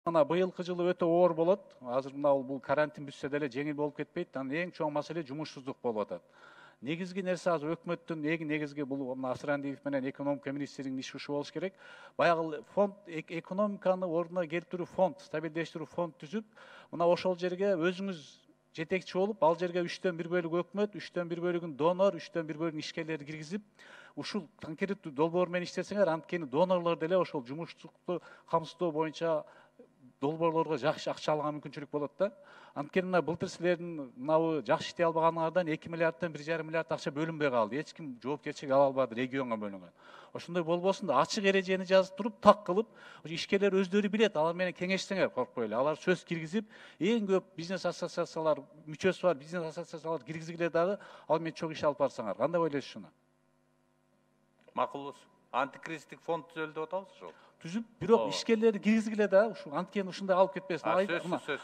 Мына быйылкы жылы өтө оор болот. Азыр мына бул карантин бүтсө деле жеңил болуп кетпейт. Анан эң чоң маселе жумушсуздук болуп атат. Негизги нерсе азыр өкмөттүн негизги бул Асырандиев менен экономика министринин иши ушу болуш керек. Баягы фонд экономиканы ордуна келтирүү фонд, стабилдештирүү фонд түзүп, мына ошол жерге өзүңүз жетекчи болуп, ал жерге 3төн 1 бөлүк өкмөт, 3төн 1 бөлүгүн донор, 3төн 1 бөлүгүн ишкерлерди киргизип, ушул конкреттүү долбоор менен иштесеңер, анткени донорлор деле ошол жумуштукту камсыздоо боюнча долбоорлорго жакшы акча алганга мүмкүнчүлүк болот да. Анткени мына былтыр силердин мынабу жакшы иштей албаганыңардан 2 миллиарддан 1,5 миллиард акча бөлүнбөй калды. Эч ким жоопкерчилик ала албады, регионго бөлүнгөн. Ошондой болбосун да, ачык эрежени жазып туруп, так кылып, ишкерлер өздөрү билет, алар менен кеңешсеңер коркпой эле. Алар сөз киргизип, эң көп бизнес ассоциациялар, мүчөсү бар бизнес ассоциациялар киргизгиле дагы, ал менен чоң иш алып барсаңар. Кандай ойлойсуз ушуну? Макул. Антикризистик фонд түзөлдү деп атабыз ошол. Түзүп, бирок ишкерлерди киргизгиле да, ушу анткени ушундай алып кетпесин. Сөзсүз.